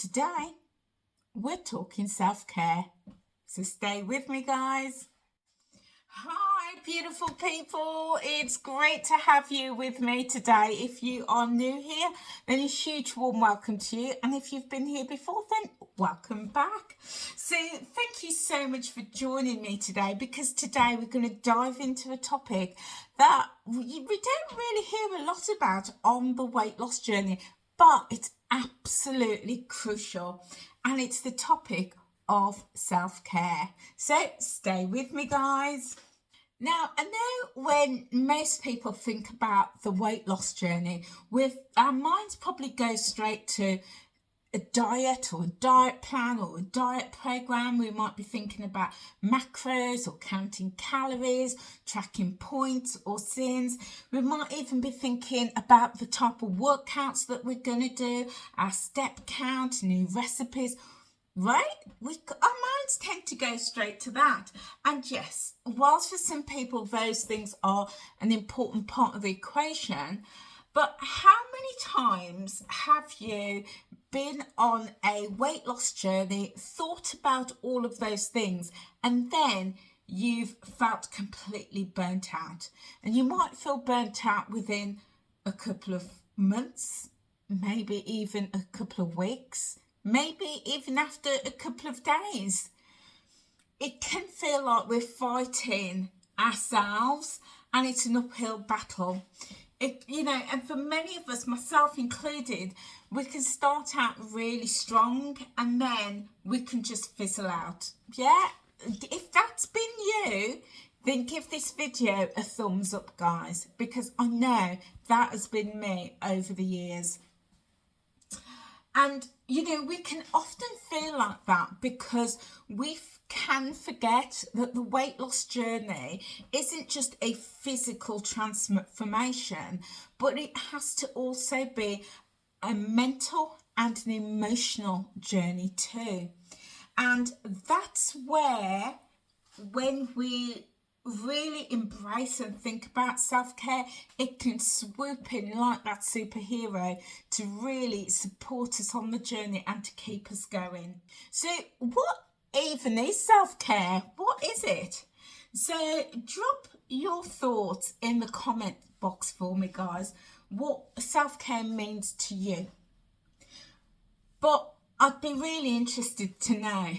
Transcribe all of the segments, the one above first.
Today, we're talking self-care. So stay with me, guys. Hi, beautiful people. It's great to have you with me today. If you are new here, then a huge warm welcome to you. And if you've been here before, then welcome back. So thank you so much for joining me today, because today we're going to dive into a topic that we don't really hear a lot about on the weight loss journey, but it's absolutely crucial. And it's the topic of self-care. So stay with me, guys. Now, I know when most people think about the weight loss journey, with our minds probably go straight to a diet or a diet plan or a diet program. We might be thinking about macros or counting calories, tracking points or sins. We might even be thinking about the type of workouts that we're going to do, our step count, new recipes. Right? Our minds tend to go straight to that. And yes, whilst for some people those things are an important part of the equation, but how many times have you been on a weight loss journey, thought about all of those things, and then you've felt completely burnt out? And you might feel burnt out within a couple of months, maybe even a couple of weeks, maybe even after a couple of days. It can feel like we're fighting ourselves and it's an uphill battle. And for many of us, myself included, we can start out really strong and then we can just fizzle out. Yeah, if that's been you, then give this video a thumbs up, guys, because I know that has been me over the years. And, we can often feel like that because we can forget that the weight loss journey isn't just a physical transformation, but it has to also be a mental and an emotional journey too. And that's where, when we really embrace and think about self-care, it can swoop in like that superhero to really support us on the journey and to keep us going. So what even is self-care? What is it? So drop your thoughts in the comment box for me, guys, what self-care means to you. But I'd be really interested to know.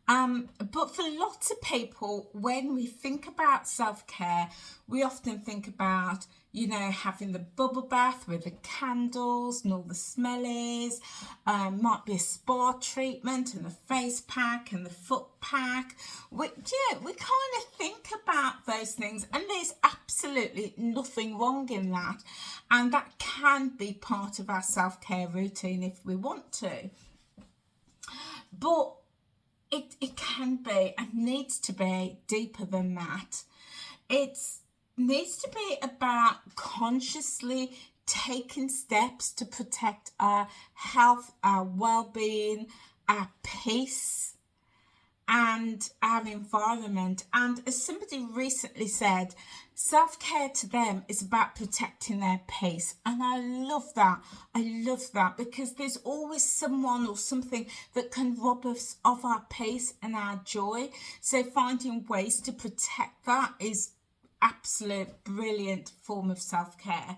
But for lots of people, when we think about self-care, we often think about, having the bubble bath with the candles and all the smellies, might be a spa treatment and the face pack and the foot pack. We kind of think about those things, and there's absolutely nothing wrong in that. And that can be part of our self-care routine if we want to. But it can be and needs to be deeper than that. It needs to be about consciously taking steps to protect our health, our well-being, our peace, and our environment. And as somebody recently said, self-care to them is about protecting their peace. And I love that because there's always someone or something that can rob us of our peace and our joy. So finding ways to protect that is absolute brilliant form of self-care.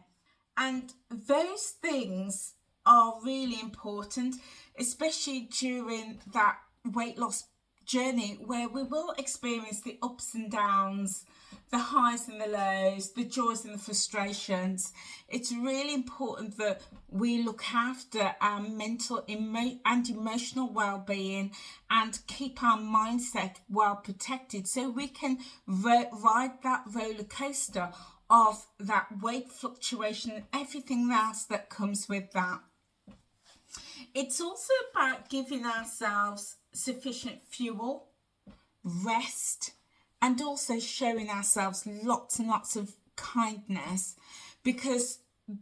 And those things are really important, especially during that weight loss journey, where we will experience the ups and downs, the highs and the lows, the joys and the frustrations. It's really important that we look after our mental and emotional well-being and keep our mindset well protected, so we can ride that roller coaster of that weight fluctuation and everything else that comes with that. It's also about giving ourselves sufficient fuel, rest, and also showing ourselves lots and lots of kindness, because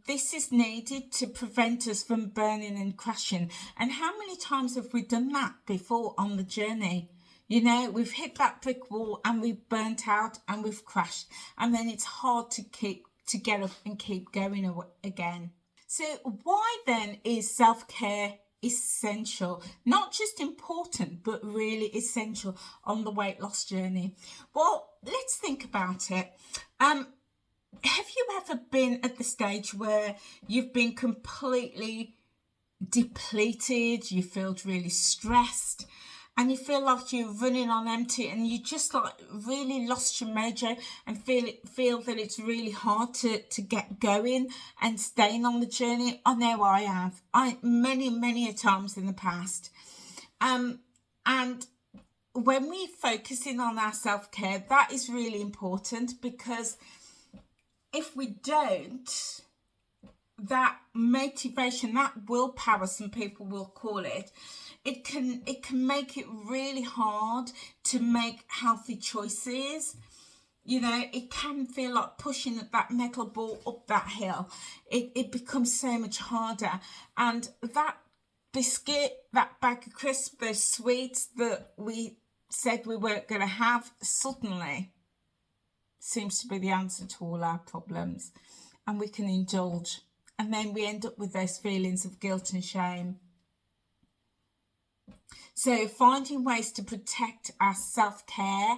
this is needed to prevent us from burning and crashing. And how many times have we done that before on the journey? We've hit that brick wall and we've burnt out and we've crashed, and then it's hard to get up and keep going again. So why then is self-care essential, not just important, but really essential on the weight loss journey. Well, let's think about it. Have you ever been at the stage where you've been completely depleted, you feel really stressed, and you feel like you're running on empty, and you just like really lost your mojo and feel that it's really hard to get going and staying on the journey? I know I have. Many a times in the past. And when we're focusing on our self-care, that is really important, because if we don't, that motivation, that willpower, some people will call it, it can make it really hard to make healthy choices. You know, it can feel like pushing that metal ball up that hill. It becomes so much harder. And that biscuit, that bag of crisps, those sweets that we said we weren't going to have, suddenly seems to be the answer to all our problems. And we can indulge. And then we end up with those feelings of guilt and shame. So finding ways to protect our self-care,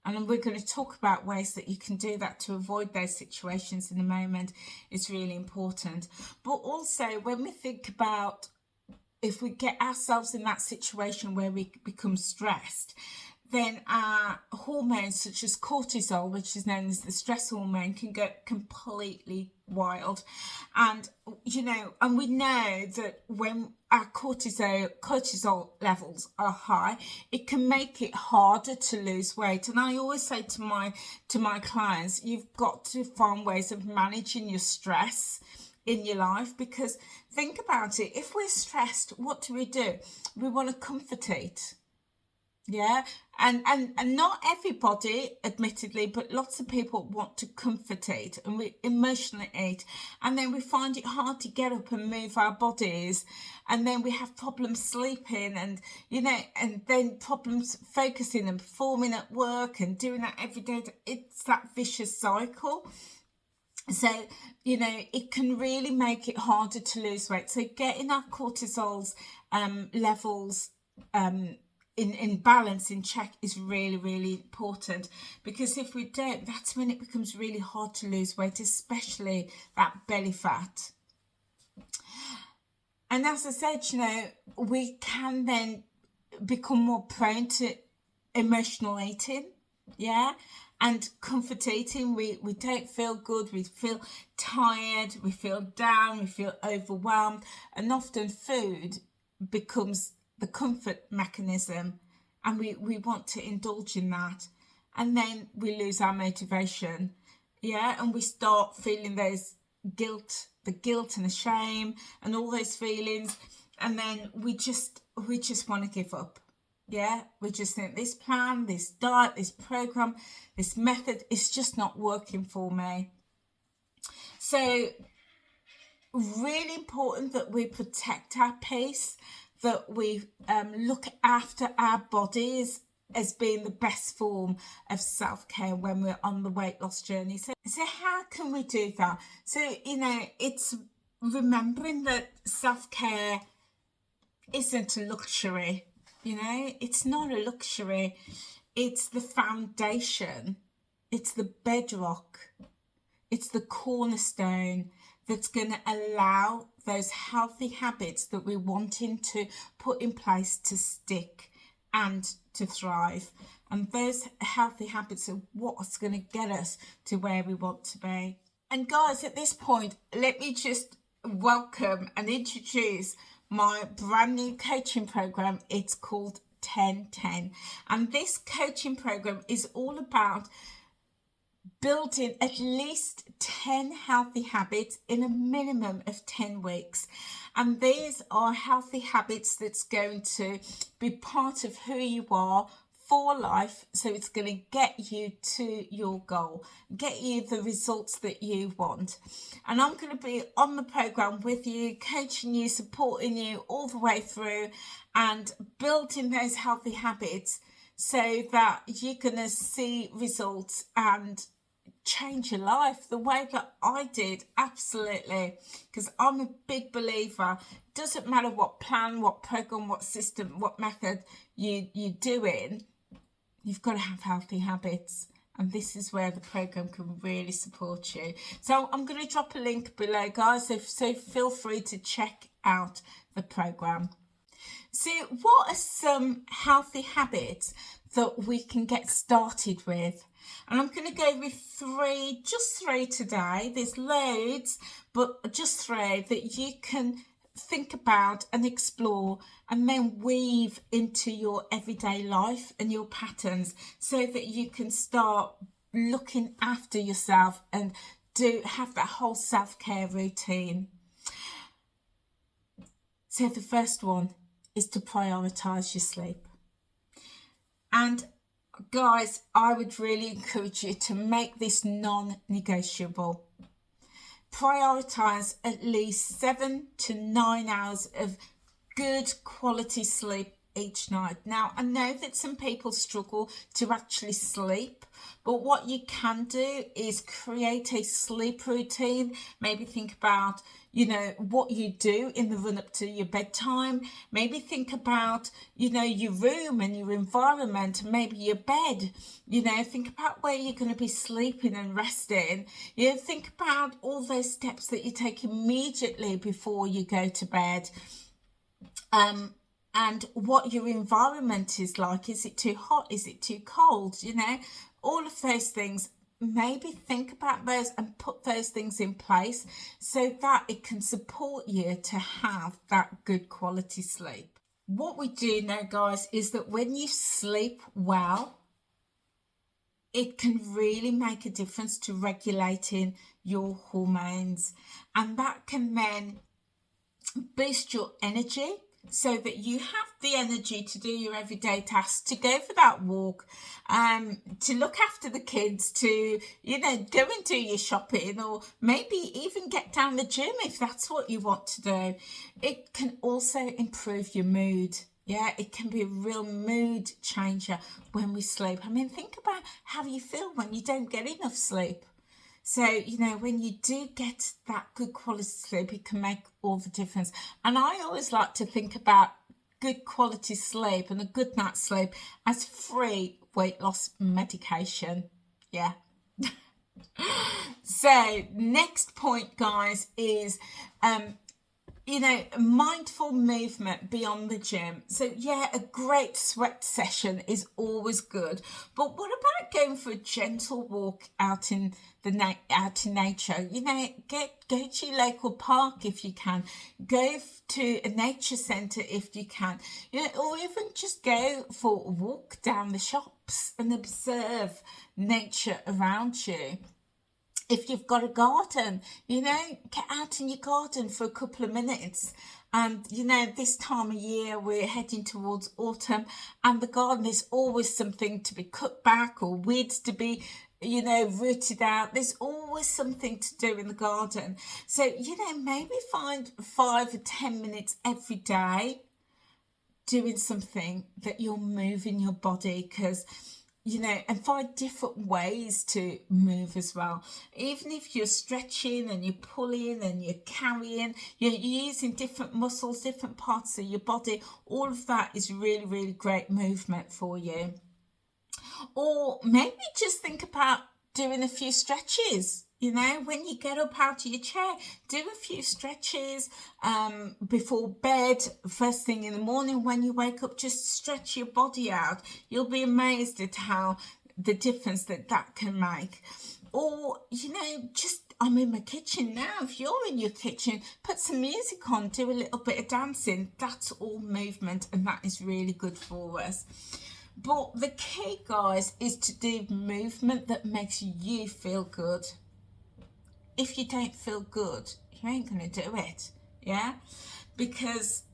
and we're going to talk about ways that you can do that to avoid those situations in a moment, is really important. But also, when we think about if we get ourselves in that situation where we become stressed, then our hormones such as cortisol, which is known as the stress hormone, can go completely wild. And you know, and we know that when our cortisol levels are high, it can make it harder to lose weight. And I always say to my clients, you've got to find ways of managing your stress in your life, because think about it, if we're stressed, what do? We want to comfort it. Yeah, and not everybody, admittedly, but lots of people want to comfort it, and we emotionally eat, and then we find it hard to get up and move our bodies, and then we have problems sleeping, and you know, and then problems focusing and performing at work and doing that every day. It's that vicious cycle. So, you know, it can really make it harder to lose weight. So getting our cortisol's levels in balance, in check, is really, really important, because if we don't, that's when it becomes really hard to lose weight, especially that belly fat. And as I said, you know, we can then become more prone to emotional eating, yeah, and comfort eating. We don't feel good, we feel tired, we feel down, we feel overwhelmed, and often food becomes the comfort mechanism, and we want to indulge in that, and then we lose our motivation, yeah, and we start feeling the guilt and the shame and all those feelings, and then we just want to give up. Yeah, we just think this plan, this diet, this program, this method is just not working for me. So really important that we protect our peace, that we look after our bodies as being the best form of self-care when we're on the weight loss journey. So how can we do that? So, you know, it's remembering that self-care isn't a luxury. You know, it's not a luxury. It's the foundation. It's the bedrock. It's the cornerstone that's going to allow those healthy habits that we're wanting to put in place to stick and to thrive. And those healthy habits are what's going to get us to where we want to be. And guys, at this point, let me just welcome and introduce my brand new coaching program. It's called 10-10. And this coaching program is all about building at least 10 healthy habits in a minimum of 10 weeks. And these are healthy habits that's going to be part of who you are for life. So it's going to get you to your goal, get you the results that you want. And I'm going to be on the program with you, coaching you, supporting you all the way through, and building those healthy habits so that you're going to see results and change your life the way that I did. Absolutely. Because I'm a big believer. Doesn't matter what plan, what program, what system, what method you're doing, you've got to have healthy habits. And this is where the program can really support you. So I'm going to drop a link below, guys, so feel free to check out the program. So what are some healthy habits that we can get started with? And I'm going to go with just three today. There's loads, but just three that you can think about and explore and then weave into your everyday life and your patterns so that you can start looking after yourself and have that whole self-care routine. So the first one is to prioritize your sleep. And guys, I would really encourage you to make this non-negotiable. Prioritize at least 7 to 9 hours of good quality sleep each night. Now, I know that some people struggle to actually sleep, but what you can do is create a sleep routine. Maybe think about, what you do in the run up to your bedtime. Maybe think about, your room and your environment, maybe your bed. Think about where you're going to be sleeping and resting. Think about all those steps that you take immediately before you go to bed. And what your environment is like. Is it too hot? Is it too cold? All of those things. Maybe think about those and put those things in place so that it can support you to have that good quality sleep. What we do know, guys, is that when you sleep well, it can really make a difference to regulating your hormones, and that can then boost your energy so that you have the energy to do your everyday tasks, to go for that walk, to look after the kids, to, go and do your shopping, or maybe even get down the gym if that's what you want to do. It can also improve your mood. Yeah, it can be a real mood changer when we sleep. Think about how you feel when you don't get enough sleep. So, when you do get that good quality sleep, it can make all the difference. And I always like to think about good quality sleep and a good night's sleep as free weight loss medication. Yeah. So, next point, guys, is mindful movement beyond the gym. So yeah, a great sweat session is always good, but what about going for a gentle walk out in nature? Go to your local park if you can, go to a nature centre if you can, or even just go for a walk down the shops and observe nature around you. If you've got a garden, get out in your garden for a couple of minutes. And, this time of year, we're heading towards autumn, and the garden is always something to be cut back or weeds to be, rooted out. There's always something to do in the garden. So, maybe find 5 or 10 minutes every day doing something that you're moving your body, because and find different ways to move as well. Even if you're stretching and you're pulling and you're carrying, you're using different muscles, different parts of your body, all of that is really, really great movement for you. Or maybe just think about doing a few stretches. When you get up out of your chair, do a few stretches before bed, first thing in the morning when you wake up, just stretch your body out. You'll be amazed at how the difference that can make. Or, I'm in my kitchen now. If you're in your kitchen, put some music on, do a little bit of dancing. That's all movement, and that is really good for us. But the key, guys, is to do movement that makes you feel good. If you don't feel good, you ain't going to do it, yeah? Because,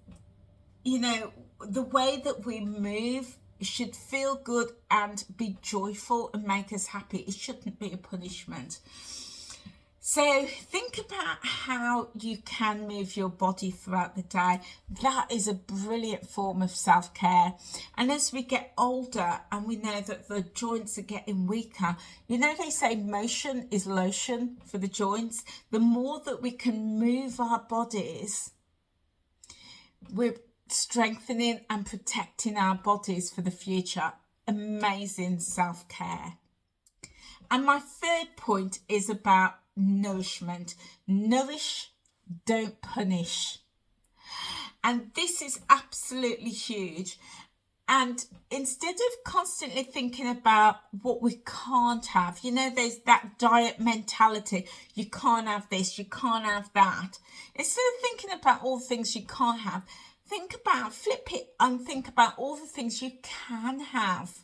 the way that we move should feel good and be joyful and make us happy. It shouldn't be a punishment. So think about how you can move your body throughout the day. That is a brilliant form of self-care. And as we get older and we know that the joints are getting weaker, you know, they say motion is lotion for the joints. The more that we can move our bodies, we're strengthening and protecting our bodies for the future. Amazing self-care. And my third point is about nourishment. Nourish, don't punish. And this is absolutely huge. And instead of constantly thinking about what we can't have, you know, there's that diet mentality. You can't have this, you can't have that. Instead of thinking about all the things you can't have, flip it and think about all the things you can have.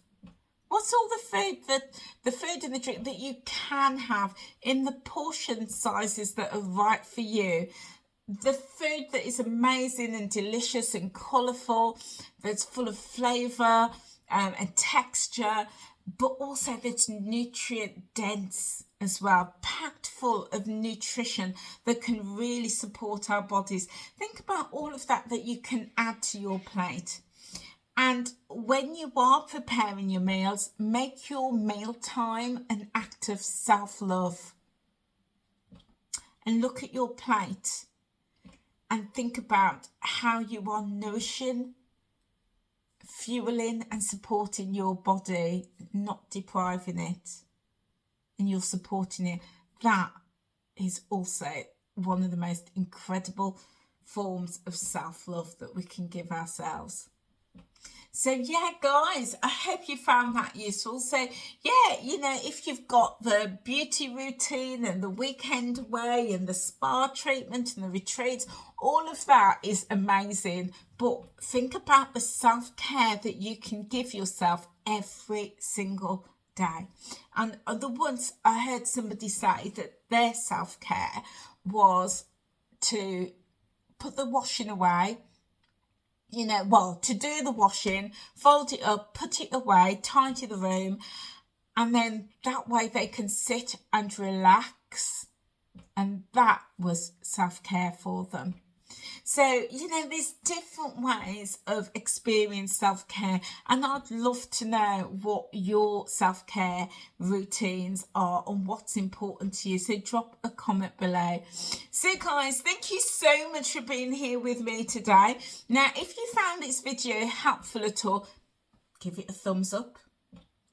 What's all the food and the drink that you can have in the portion sizes that are right for you? The food that is amazing and delicious and colourful, that's full of flavour and texture, but also that's nutrient dense as well, packed full of nutrition that can really support our bodies. Think about all of that you can add to your plate. And when you are preparing your meals, make your mealtime an act of self-love. And look at your plate and think about how you are nourishing, fueling and supporting your body, not depriving it. And you're supporting it. That is also one of the most incredible forms of self-love that we can give ourselves. So yeah, guys, I hope you found that useful. So yeah, you know, if you've got the beauty routine and the weekend away and the spa treatment and the retreats, all of that is amazing. But think about the self-care that you can give yourself every single day. And once I heard somebody say that their self-care was to put the washing away, you know, well, to do the washing, fold it up, put it away, tidy the room, and then that way they can sit and relax. And that was self-care for them. So, you know, there's different ways of experiencing self-care, and I'd love to know what your self-care routines are and what's important to you. So drop a comment below. So guys, thank you so much for being here with me today. Now, if you found this video helpful at all, give it a thumbs up.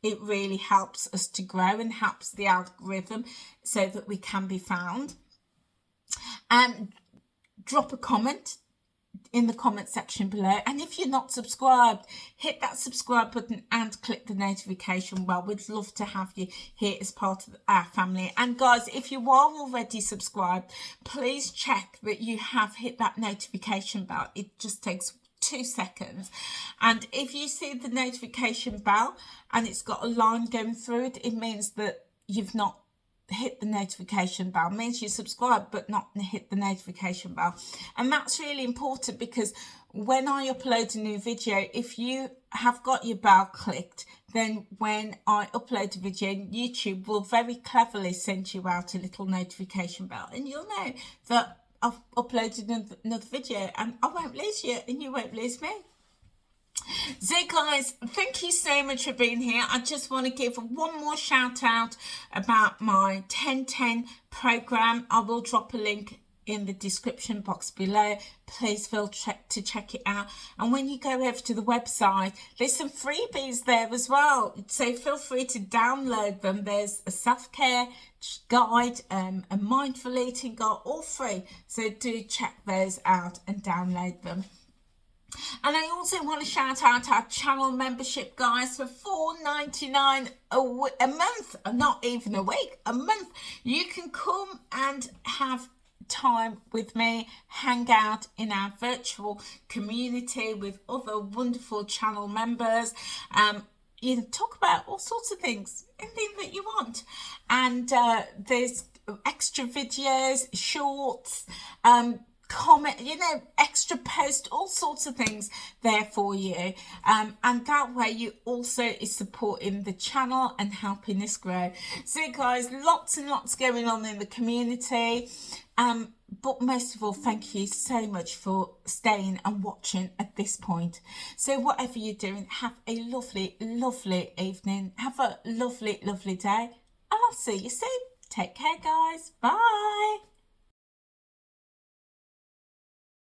It really helps us to grow and helps the algorithm so that we can be found. Drop a comment in the comment section below, and if you're not subscribed, hit that subscribe button and click the notification bell. We'd love to have you here as part of our family. And guys, if you are already subscribed, please check that you have hit that notification bell. It just takes 2 seconds, and if you see the notification bell and it's got a line going through it, it means that you've not hit the notification bell. It means you subscribe but not hit the notification bell. And that's really important, because when I upload a new video, if you have got your bell clicked, then when I upload a video, YouTube will very cleverly send you out a little notification bell, and you'll know that I've uploaded another video, and I won't lose you and you won't lose me. So guys, thank you so much for being here. I just want to give one more shout out about my 10-10 program. I will drop a link in the description box below. Please feel to check it out. And when you go over to the website, there's some freebies there as well, so feel free to download them. There's a self-care guide, a mindful eating guide, all free, so do check those out and download them. And I also want to shout out our channel membership, guys. For $4.99 a month, not even a week, a month, you can come and have time with me, hang out in our virtual community with other wonderful channel members. You talk about all sorts of things, anything that you want. And there's extra videos, shorts, comment, extra post, all sorts of things there for you, and that way you also is supporting the channel and helping this grow. So guys, lots and lots going on in the community, but most of all, thank you so much for staying and watching at this point. So whatever you're doing, have a lovely evening, have a lovely day, and I'll see you soon. Take care guys, bye.